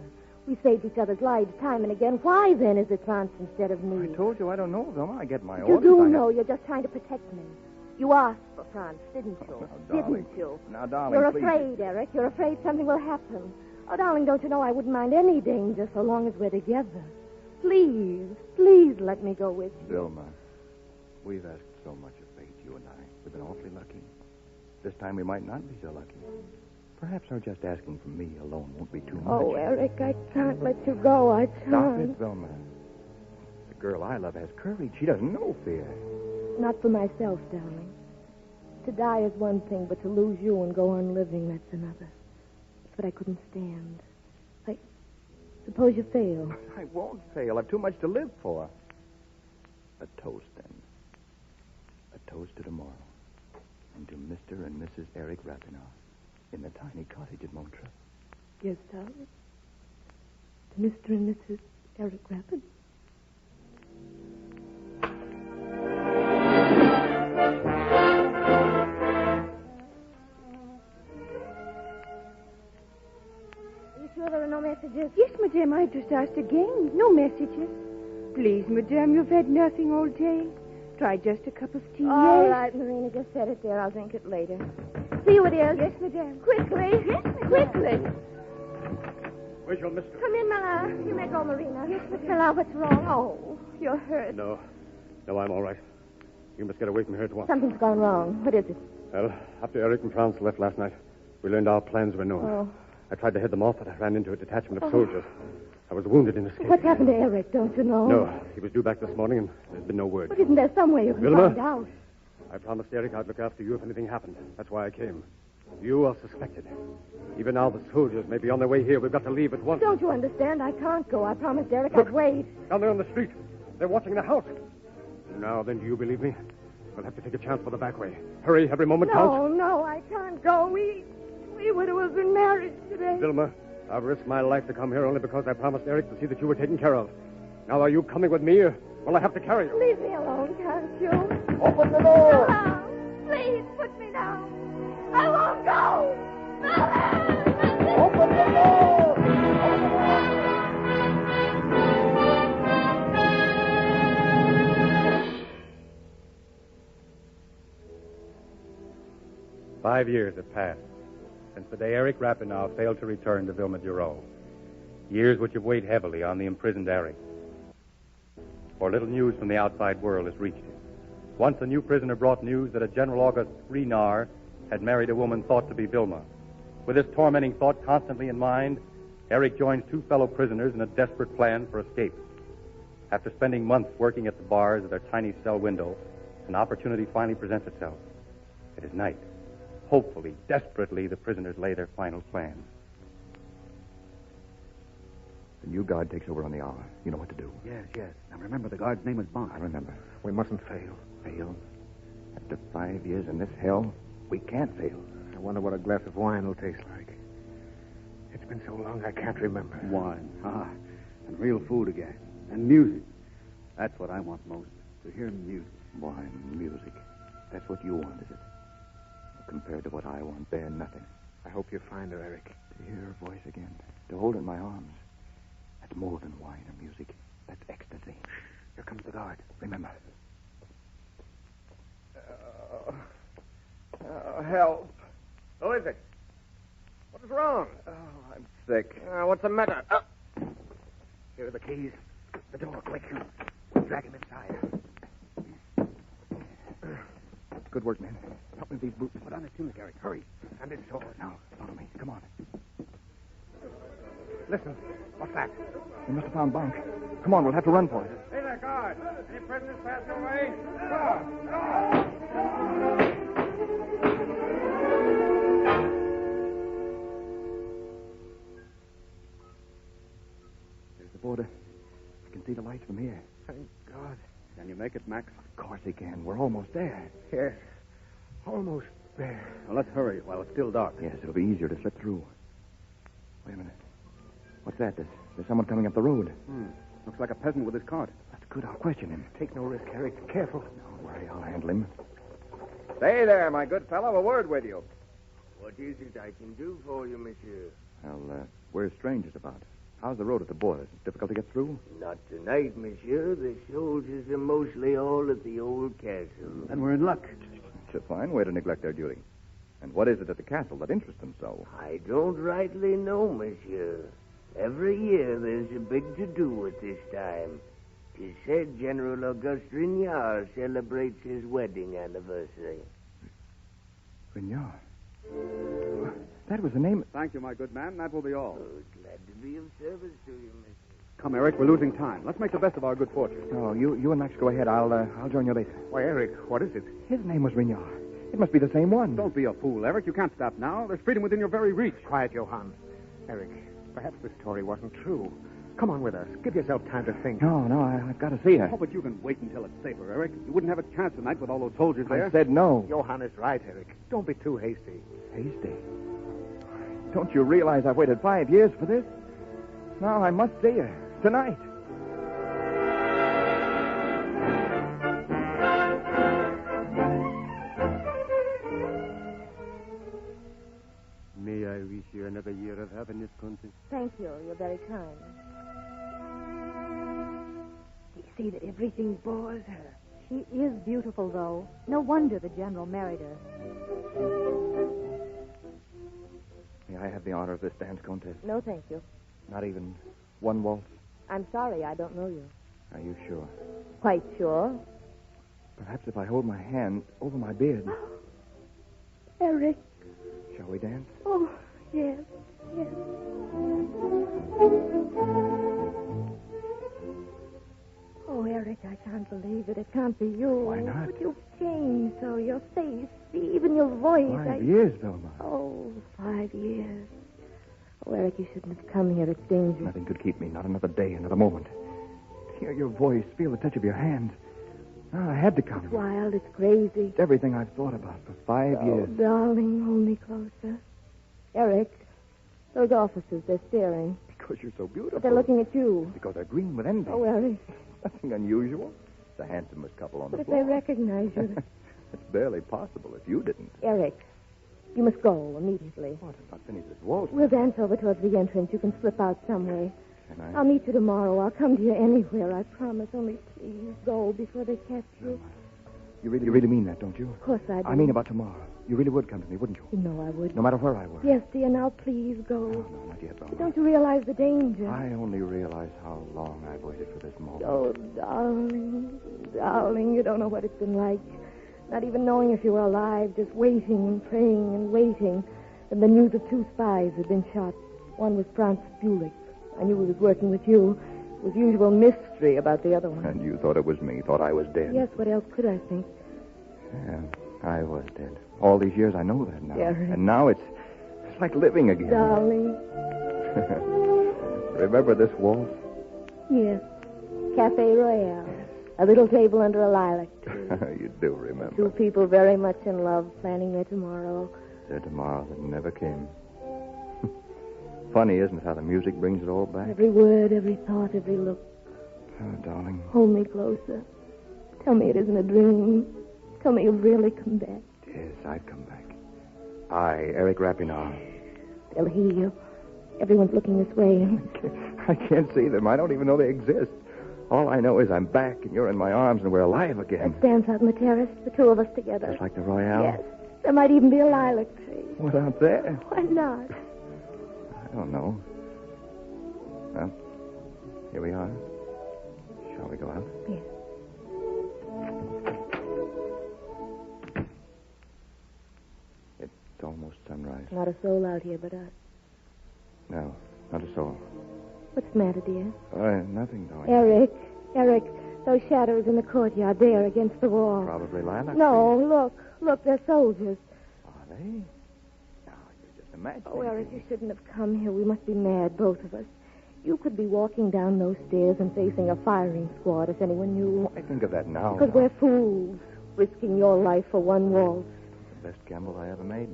We saved each other's lives time and again. Why, then, is it Franz instead of me? I told you I don't know, Vilma. I get my You orders. do know. You're just trying to protect me. You asked for Franz, didn't you? Now, darling. Didn't you? Now, darling, You're please. afraid, Eric. You're afraid something will happen. Oh, darling, don't you know I wouldn't mind any danger so long as we're together. Please let me go with you. Vilma, we've asked so much of fate, you and I. We've been awfully lucky. This time we might not be so lucky. Perhaps our just asking for me alone won't be too much. Oh, Eric, I can't let you go. I can't. Stop it, Vilma. The girl I love has courage. She doesn't know fear. Not for myself, darling. To die is one thing, but to lose you and go on living, that's another. It's what I couldn't stand. Suppose you fail. I won't fail. I've too much to live for. A toast, then. A toast to tomorrow. And to Mr. and Mrs. Eric Rapinard in the tiny cottage at Montreux. Yes, darling. To Mr. and Mrs. Eric Rapinard. Sure there are no messages? Yes, madame, I just asked again. No messages. Please, madame, you've had nothing all day. Try just a cup of tea. All yes? right, Marina, just set it there. I'll drink it later. See you it is. Yes, madame. Quickly. Yes, madame. Quickly. Where's your mistress? Come in, Mala. You may go, Marina. Yes, Mala, what's wrong? Oh, you're hurt. No, I'm all right. You must get away from here at once. Something's gone wrong. What is it? Well, after Eric and Franz left last night, we learned our plans were known. Oh. I tried to head them off, but I ran into a detachment of soldiers. I was wounded in escape. What's happened to Eric, don't you know? No, he was due back this morning, and there's been no word. But isn't there some way you can Vilma? find out? I promised Eric I'd look after you if anything happened. That's why I came. You are suspected. Even now the soldiers may be on their way here. We've got to leave at once. Don't you understand? I can't go. I promised Eric I'd wait. Down there on the street. They're watching the house. Now, then, do you believe me? We'll have to take a chance for the back way. Hurry, every moment No, counts. no, I can't go. We would have been married today. Vilma, I've risked my life to come here only because I promised Eric to see that you were taken care of. Now, are you coming with me, or will I have to carry you? Leave me alone, can't you? Open the door! Now, please put me down. I won't go. Open the door! 5 years have passed since the day Eric Rapinow failed to return to Vilma Giroux. Years which have weighed heavily on the imprisoned Eric. For little news from the outside world has reached him. Once a new prisoner brought news that a General August Renard had married a woman thought to be Vilma. With this tormenting thought constantly in mind, Eric joins two fellow prisoners in a desperate plan for escape. After spending months working at the bars of their tiny cell window, an opportunity finally presents itself. It is night. Hopefully, desperately, the prisoners lay their final plans. The new guard takes over on the hour. You know what to do. Yes, yes. Now remember, the guard's name is Bond. I remember. We mustn't fail. Fail? After 5 years in this hell, we can't fail. I wonder what a glass of wine will taste like. It's been so long I can't remember. Wine. And real food again. And music. That's what I want most. To hear music. Wine, music. That's what you want, is it? Compared to what I want, they're nothing. I hope you find her, Eric. To hear her voice again. To hold her in my arms. That's more than wine or music. That's ecstasy. Here comes the guard. Remember. Help. Who is it? What is wrong? Oh, I'm sick. What's the matter? Here are the keys. The door, quick. We'll drag him inside. Good work, men. Help me with these boots. Put on his tunic, Eric. Hurry. And his sword. Now, follow me. Come on. Listen. What's that? We must have found Bonk. Come on, we'll have to run for it. Hey there, guard. Any prisoners passing away? There's the border. I can see the lights from here. Thank God. Can you make it, Max? Of course he can. We're almost there. Yes. Almost there. Well, let's hurry while it's still dark. Yes, it'll be easier to slip through. Wait a minute. What's that? There's someone coming up the road. Looks like a peasant with his cart. That's good. I'll question him. Take no risk, Eric. Careful. Don't worry. I'll handle him. Stay there, my good fellow. A word with you. What is it I can do for you, monsieur? Well, we're strangers about. How's the road at the border? Is it difficult to get through? Not tonight, monsieur. The soldiers are mostly all at the old castle. Then we're in luck. It's a fine way to neglect their duty. And what is it at the castle that interests them so? I don't rightly know, monsieur. Every year there's a big to-do at this time. 'Tis said General Auguste Rignard celebrates his wedding anniversary. Rignard? That was the name... Thank you, my good man. That will be all. Oh, glad to be of service to you, monsieur. Come, Eric. We're losing time. Let's make the best of our good fortune. No, you and Max go ahead. I'll join you later. Why, Eric, what is it? His name was Rignard. It must be the same one. Don't be a fool, Eric. You can't stop now. There's freedom within your very reach. Quiet, Johann. Eric, perhaps the story wasn't true. Come on with us. Give yourself time to think. No, I've got to see her. Oh, but you can wait until it's safer, Eric. You wouldn't have a chance tonight with all those soldiers there. I said no. Johann is right, Eric. Don't be too hasty. Hasty? Don't you realize I've waited 5 years for this? Now I must see her. Tonight. May I wish you another year of happiness, Countess? Thank you. You're very kind. Do you see that everything bores her? She is beautiful, though. No wonder the general married her. May I have the honor of this dance, Countess? No, thank you. Not even one waltz? I'm sorry, I don't know you. Are you sure? Quite sure. Perhaps if I hold my hand over my beard. Eric. Shall we dance? Oh, yes, yes. Oh, Eric, I can't believe it. It can't be you. Why not? But you've changed so. Your face, even your voice. 5 years, Vilma. Oh, 5 years. Oh, Eric, you shouldn't have come here. It's dangerous. Nothing could keep me. Not another day, another moment. Hear your voice. Feel the touch of your hands. No, I had to come. It's wild. It's crazy. It's everything I've thought about for 5 years. Darling, hold me closer. Eric, those officers, they're staring. Because you're so beautiful. But they're looking at you. Because they're green with envy. Oh, Eric. Nothing unusual. The handsomest couple on But the if floor. they recognize you... It's barely possible if you didn't. Eric, you must go immediately. What? If I finish this waltz? We'll dance over towards the entrance. You can slip out some way. Can I? I'll meet you tomorrow. I'll come to you anywhere, I promise. Only please go before they catch you. You really mean that, don't you? Of course I do. I mean about tomorrow. You really would come to me, wouldn't you? You know I would. No matter where I were. Yes, dear. Now please go. No, not yet, Lola. Don't you realize the danger? I only realize how long I've waited for this moment. Oh, darling, you don't know what it's been like. Not even knowing if you were alive, just waiting and praying and waiting. And the news of 2 spies had been shot. One was Franz Bulick. I knew he was working with you. It was usual mystery about the other one. And you thought it was me, thought I was dead. Yes, what else could I think? Yeah, I was dead. All these years, I know that now. Eric. And now it's like living again. Darling. Remember this waltz? Yes. Cafe Royale. A little table under a lilac tree. You do remember. 2 people very much in love, planning their tomorrow. Their tomorrow that never came. Funny, isn't it, how the music brings it all back? Every word, every thought, every look. Oh, darling. Hold me closer. Tell me it isn't a dream. Tell me you've really come back. Yes, I've come back. I, Eric Rapinoe. They'll hear you. Everyone's looking this way. I can't see them. I don't even know they exist. All I know is I'm back and you're in my arms and we're alive again. Let's dance out on the terrace, the 2 of us together. Just like the Royale? Yes. There might even be a lilac tree. What, out there? Why not? I don't know. Well, here we are. Shall we go out? Yes. It's almost sunrise. Not a soul out here but us. No, not a soul. What's the matter, dear? Nothing, darling. Eric, those shadows in the courtyard there against the wall. Probably lilac. No, look, they're soldiers. Are they? No, you're just imagining. Oh, Eric, you shouldn't have come here. We must be mad, both of us. You could be walking down those stairs and facing a firing squad if anyone knew. I think of that now. Because we're fools, risking your life for one waltz. The best gamble I ever made.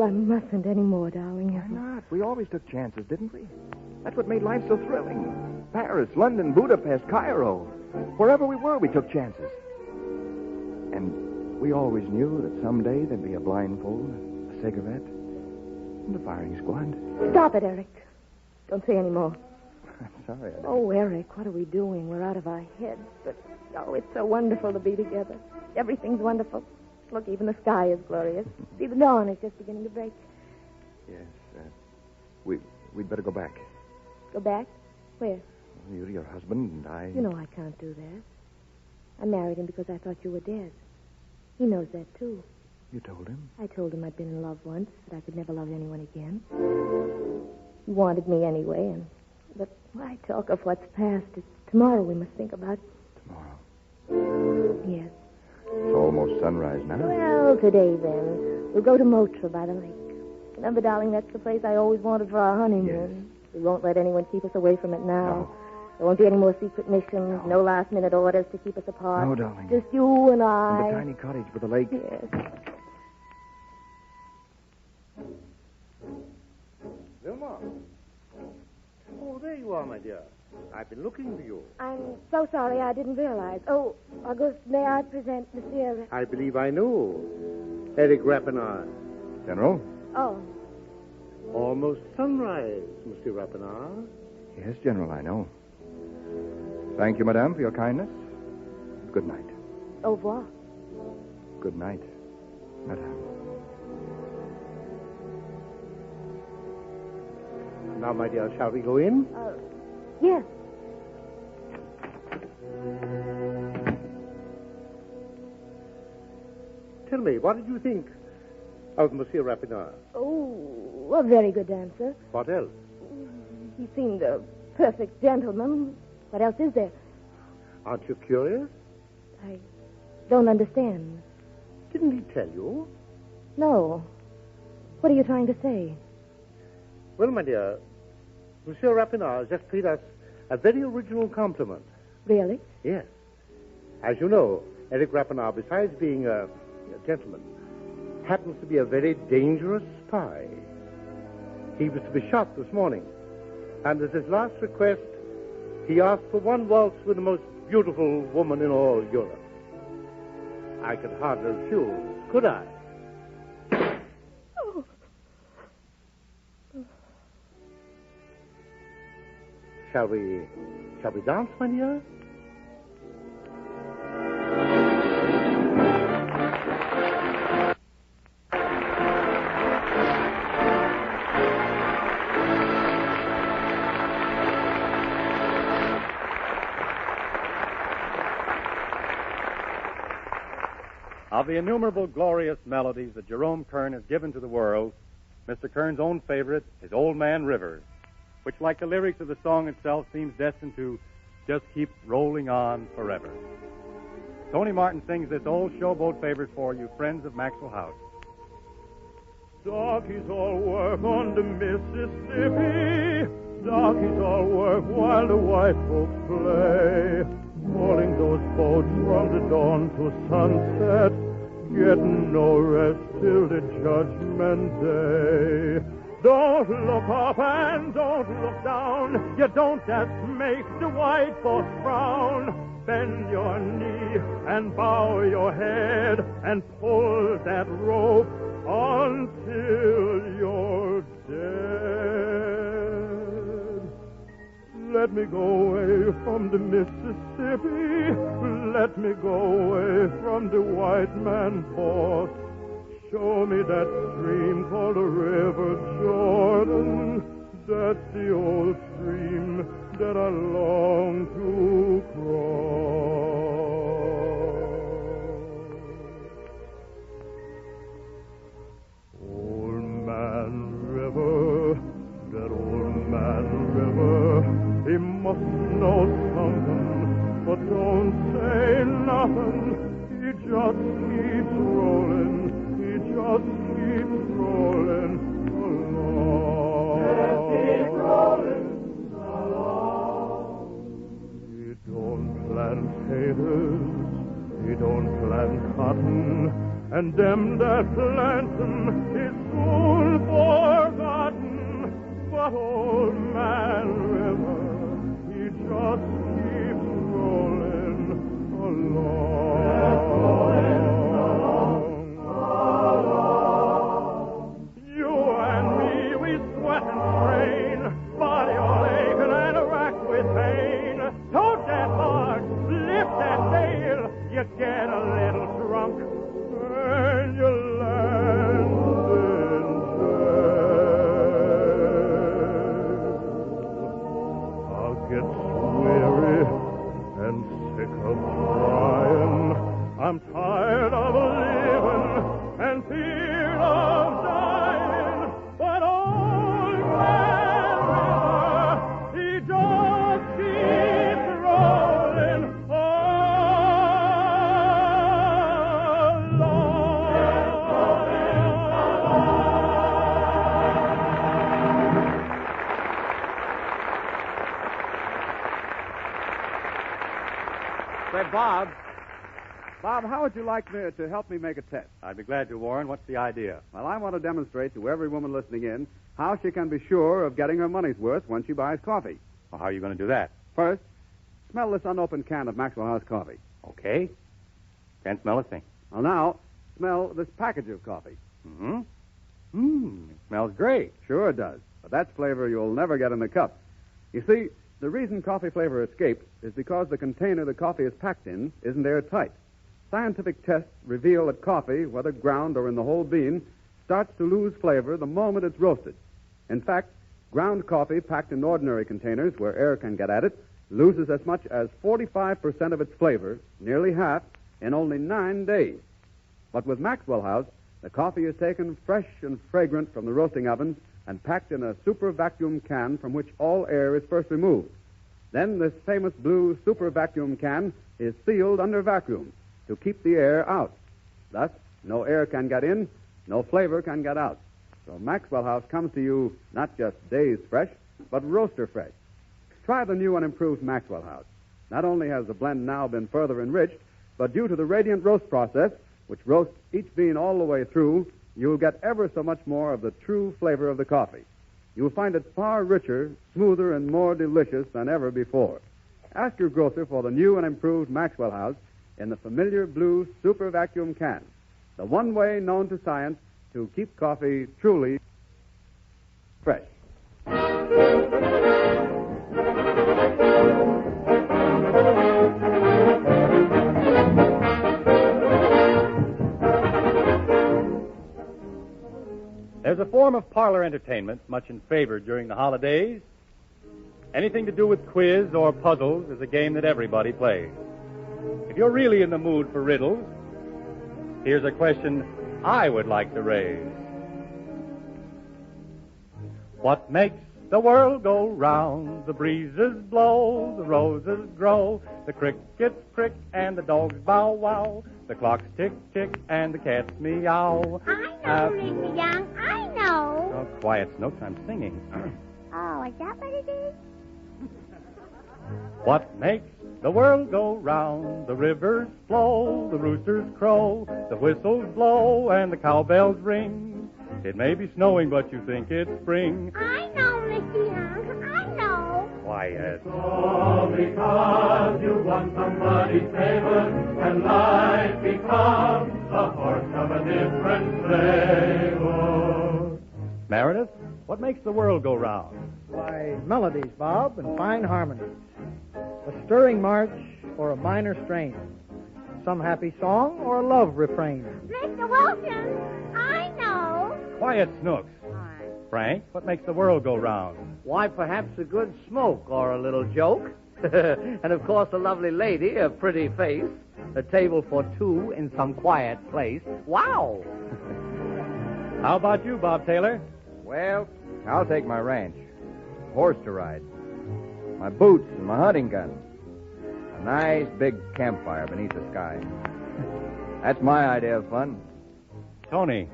I mustn't anymore, darling. Why not? We always took chances, didn't we? That's what made life so thrilling. Paris, London, Budapest, Cairo. Wherever we were, we took chances. And we always knew that someday there'd be a blindfold, a cigarette, and a firing squad. Stop it, Eric. Don't say any more. I'm sorry. Oh, Eric, what are we doing? We're out of our heads. But, it's so wonderful to be together. Everything's wonderful. Look, even the sky is glorious. See, the dawn is just beginning to break. Yes, we'd better go back. Go back? Where? You, your husband, and I... You know I can't do that. I married him because I thought you were dead. He knows that, too. You told him? I told him I'd been in love once, that I could never love anyone again. He wanted me anyway, but why talk of what's past? It's tomorrow we must think about. Tomorrow? Yes. It's almost sunrise now. Well, today, then. We'll go to Motra by the lake. Remember, darling, that's the place I always wanted for our honeymoon. Yes. We won't let anyone keep us away from it now. No. There won't be any more secret missions, no last-minute orders to keep us apart. No, darling. Just you and I. And the tiny cottage by the lake. Yes. Wilma. Oh, there you are, my dear. I've been looking for you. I'm so sorry I didn't realize. Oh, Auguste, may I present Monsieur... I believe I know. Eric Rapinoe. General? Oh. Almost sunrise, Monsieur Rapinoe. Yes, General, I know. Thank you, madame, for your kindness. Good night. Au revoir. Good night, madame. Now, my dear, shall we go in? Yes. Tell me, what did you think of Monsieur Rapinoe? Oh, a very good dancer. What else? He seemed a perfect gentleman. What else is there? Aren't you curious? I don't understand. Didn't he tell you? No. What are you trying to say? Well, my dear, Monsieur Rapinoe has just paid us a very original compliment. Really? Yes. As you know, Eric Rapinoe, besides being a gentleman, happens to be a very dangerous spy. He was to be shot this morning. And as his last request, he asked for one waltz with the most beautiful woman in all Europe. I could hardly refuse, could I? Oh. Shall we dance, my dear? Of the innumerable glorious melodies that Jerome Kern has given to the world, Mr. Kern's own favorite is Old Man River, which, like the lyrics of the song itself, seems destined to just keep rolling on forever. Tony Martin sings this old showboat favorite for you, friends of Maxwell House. Darkies all work on the Mississippi. Darkies all work while the white folks play. Hauling those boats from the dawn to sunset, getting no rest till the judgment day. Don't look up and don't look down. You don't just make the white folks frown. Bend your knee and bow your head and pull that rope until you're dead. Let me go away from the Mississippi. Let me go away from the white man boss. Show me that stream called the River Jordan. That's the old stream that I long to cross. Old Man River, that old man River, he must know something, but don't say nothing. He just keeps rolling. He just keeps rolling along. Just keep rolling along. He don't plant taters. He don't plant cotton. And them that plantin' is soon forgotten. But old man River, he just keeps rolling along. You and me, we sweat and strain, body all aching and racked with pain. Tote that barge, lift that sail, you get a little drunk, and you land in jail. I'll get weary and sick of trying. I'm tired of living and fear of dying. But old man River, he just keeps rolling Say, Bob, how would you like me to help me make a test? I'd be glad to, Warren. What's the idea? Well, I want to demonstrate to every woman listening in how she can be sure of getting her money's worth when she buys coffee. Well, how are you going to do that? First, smell this unopened can of Maxwell House coffee. Okay. Can't smell a thing. Well, now, smell this package of coffee. Mm-hmm. It smells great. Sure it does. But that's flavor you'll never get in the cup. You see, the reason coffee flavor escapes is because the container the coffee is packed in isn't airtight. Scientific tests reveal that coffee, whether ground or in the whole bean, starts to lose flavor the moment it's roasted. In fact, ground coffee packed in ordinary containers where air can get at it loses as much as 45% of its flavor, nearly half, in only 9 days. But with Maxwell House, the coffee is taken fresh and fragrant from the roasting ovens and packed in a super vacuum can from which all air is first removed. Then this famous blue super vacuum can is sealed under vacuum to keep the air out. Thus, no air can get in, no flavor can get out. So Maxwell House comes to you not just days fresh, but roaster fresh. Try the new and improved Maxwell House. Not only has the blend now been further enriched, But due to the radiant roast process, which roasts each bean all the way through, you'll get ever so much more of the true flavor of the coffee. You'll find it far richer, smoother, and more delicious than ever before. Ask your grocer for the new and improved Maxwell House in the familiar blue super vacuum can, the one way known to science to keep coffee truly fresh. There's a form of parlor entertainment much in favor during the holidays. Anything to do with quiz or puzzles is a game that everybody plays. If you're really in the mood for riddles, here's a question I would like to raise. What makes the world go round? The breezes blow, the roses grow, the crickets crick, and the dogs bow wow. The clocks tick tick, and the cats meow. I know, Mr. Young, I know. Oh, quiet, Snooks, I'm singing. Oh, is that what it is? What makes the world go round? The rivers flow, the roosters crow, the whistles blow, and the cowbells ring. It may be snowing, but you think it's spring. I know, Mr. Young, I know. Quiet. All because you won somebody's favor, and life becomes a horse of a different flavor. Meredith, what makes the world go round? Why, melodies, Bob, and fine harmonies. A stirring march or a minor strain. Some happy song or a love refrain. Mr. Wilson, I know. Quiet, Snooks. Frank, what makes the world go round? Why, perhaps a good smoke or a little joke. And, of course, a lovely lady, a pretty face, a table for two in some quiet place. Wow! How about you, Bob Taylor? Well, I'll take my ranch. Horse to ride. My boots and my hunting gun. A nice big campfire beneath the sky. That's my idea of fun. Tony,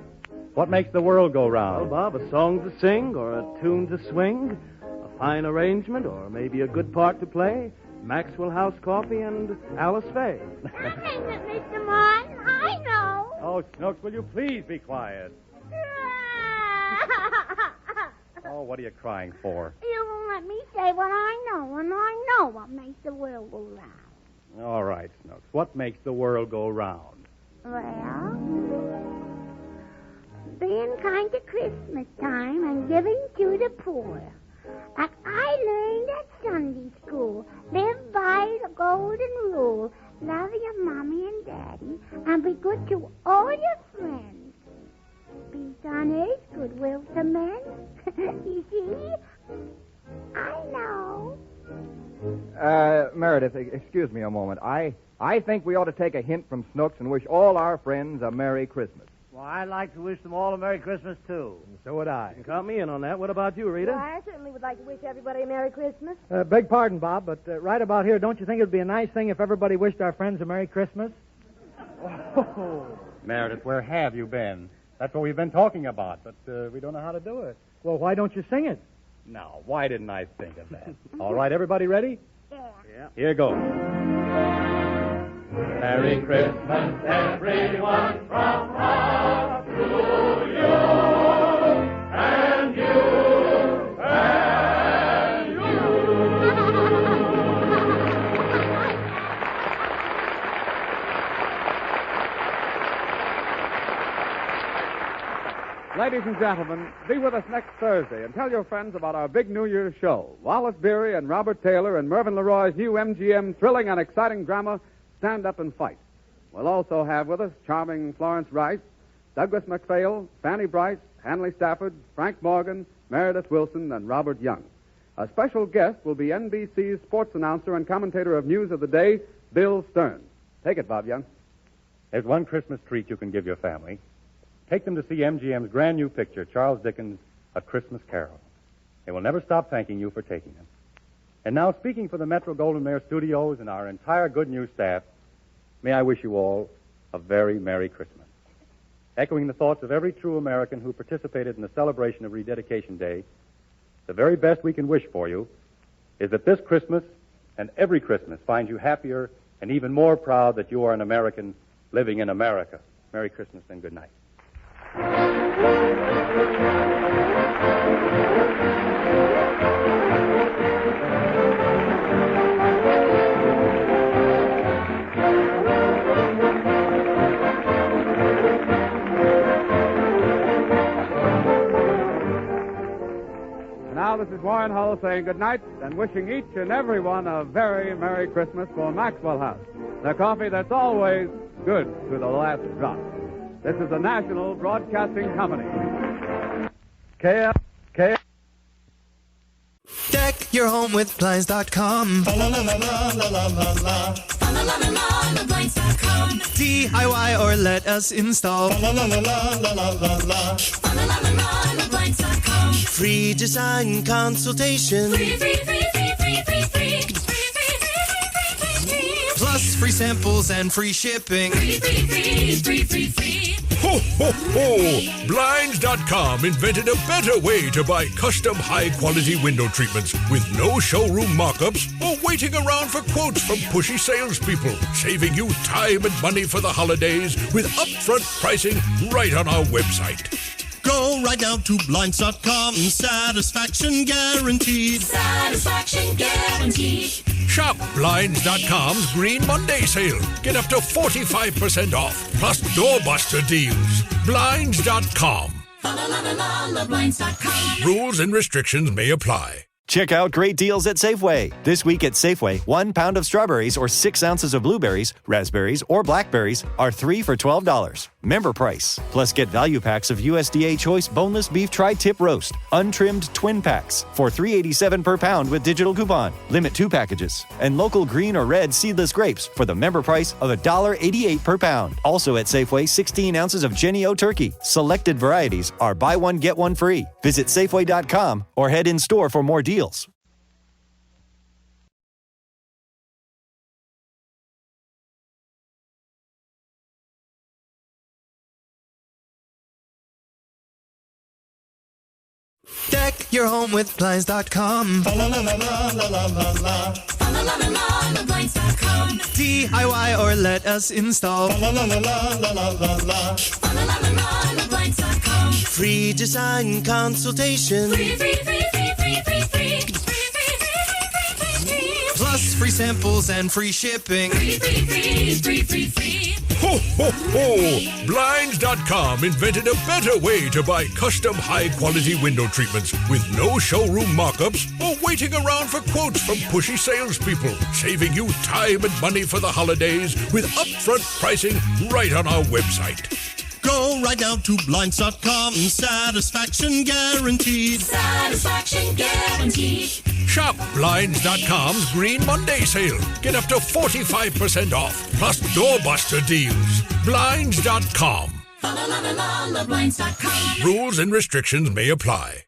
what makes the world go round? Well, Bob, a song to sing or a tune to swing, a fine arrangement or maybe a good part to play, Maxwell House Coffee and Alice Faye. That makes it, Mr. Martin, I know. Oh, Snooks, will you please be quiet? Oh, what are you crying for? You won't let me say what I know, and I know what makes the world go round. All right, Snooks, what makes the world go round? Well, being kind to Christmas time and giving to the poor. Like I learned at Sunday school. Live by the golden rule. Love your mommy and daddy, and be good to all your friends. Peace on earth, goodwill to men. You see? I know. Meredith, excuse me a moment. I think we ought to take a hint from Snooks and wish all our friends a Merry Christmas. Well, I'd like to wish them all a Merry Christmas, too. So would I. You count me in on that. What about you, Rita? Well, I certainly would like to wish everybody a Merry Christmas. Beg pardon, Bob, but right about here, don't you think it would be a nice thing if everybody wished our friends a Merry Christmas? Oh. Meredith, where have you been? That's what we've been talking about, but we don't know how to do it. Well, why don't you sing it? Now, why didn't I think of that? All right, everybody ready? Yeah. Here goes. Merry Christmas, everyone, from us to you, and you, and you. Ladies and gentlemen, be with us next Thursday and tell your friends about our big New Year's show. Wallace Beery and Robert Taylor and Mervyn LeRoy's new MGM thrilling and exciting drama, Stand Up and Fight. We'll also have with us charming Florence Rice, Douglas MacPhail, Fanny Brice, Hanley Stafford, Frank Morgan, Meredith Wilson, and Robert Young. A special guest will be NBC's sports announcer and commentator of news of the day, Bill Stern. Take it, Bob Young. There's one Christmas treat you can give your family. Take them to see MGM's brand new picture, Charles Dickens' A Christmas Carol. They will never stop thanking you for taking them. And now, speaking for the Metro-Goldwyn-Mayer Studios and our entire good news staff, may I wish you all a very Merry Christmas. Echoing the thoughts of every true American who participated in the celebration of Rededication Day, the very best we can wish for you is that this Christmas and every Christmas finds you happier and even more proud that you are an American living in America. Merry Christmas and good night. Now, this is Warren Hull saying good night and wishing each and every one a very Merry Christmas for Maxwell House, the coffee that's always good to the last drop. This is the National Broadcasting Company. KF. Deck your home with Blinds.com. Blinds.com. DIY or let us install. Blinds.com. Free design consultation. Free. Plus free samples and free shipping. Free. Ho, ho, ho! Blinds.com invented a better way to buy custom high-quality window treatments with no showroom mock-ups or waiting around for quotes from pushy salespeople, saving you time and money for the holidays with upfront pricing right on our website. Go right now to Blinds.com. Satisfaction guaranteed. Satisfaction guaranteed. Shop Blinds.com's Green Monday sale. Get up to 45% off, plus doorbuster deals. Blinds.com. Blinds.com. Rules and restrictions may apply. Check out great deals at Safeway. This week at Safeway, 1 pound of strawberries or 6 ounces of blueberries, raspberries, or blackberries are 3 for $12. Member price. Plus get value packs of USDA Choice Boneless Beef Tri-Tip Roast, untrimmed twin packs for $3.87 per pound with digital coupon. Limit 2 packages. And local green or red seedless grapes for the member price of $1.88 per pound. Also at Safeway, 16 ounces of Jenny O Turkey. Selected varieties are buy one, get one free. Visit Safeway.com or head in store for more deals. Deck your home with Blinds.com. Blinds.com. DIY or let us install. Blinds.com. Free design consultation. Free. Plus free samples and free shipping. Free. Ho, ho, ho! Blinds.com invented a better way to buy custom high-quality window treatments with no showroom mock-ups or waiting around for quotes from pushy salespeople, saving you time and money for the holidays with upfront pricing right on our website. Go right now to Blinds.com. Satisfaction guaranteed. Satisfaction guaranteed. Shop Blinds.com's Green Monday sale. Get up to 45% off, plus doorbuster deals. Blinds.com. Blinds.com. Rules and restrictions may apply.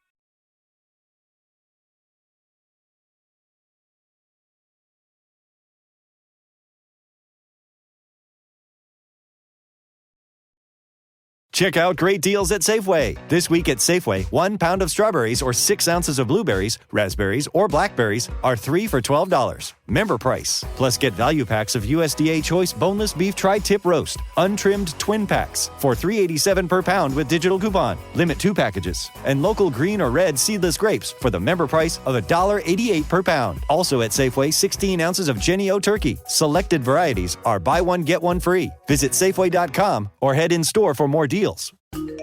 Check out great deals at Safeway. This week at Safeway, 1 pound of strawberries or 6 ounces of blueberries, raspberries, or blackberries are 3 for $12. Member price. Plus get value packs of USDA Choice Boneless Beef Tri-Tip Roast, untrimmed twin packs for $3.87 per pound with digital coupon. Limit 2 packages. And local green or red seedless grapes for the member price of $1.88 per pound. Also at Safeway, 16 ounces of Jenny O Turkey. Selected varieties are buy one, get one free. Visit Safeway.com or head in store for more deals.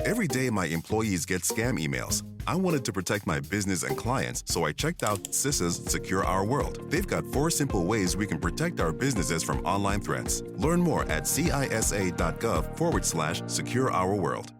Every day, my employees get scam emails. I wanted to protect my business and clients, so I checked out CISA's Secure Our World. They've got 4 simple ways we can protect our businesses from online threats. Learn more at cisa.gov/Secure Our World.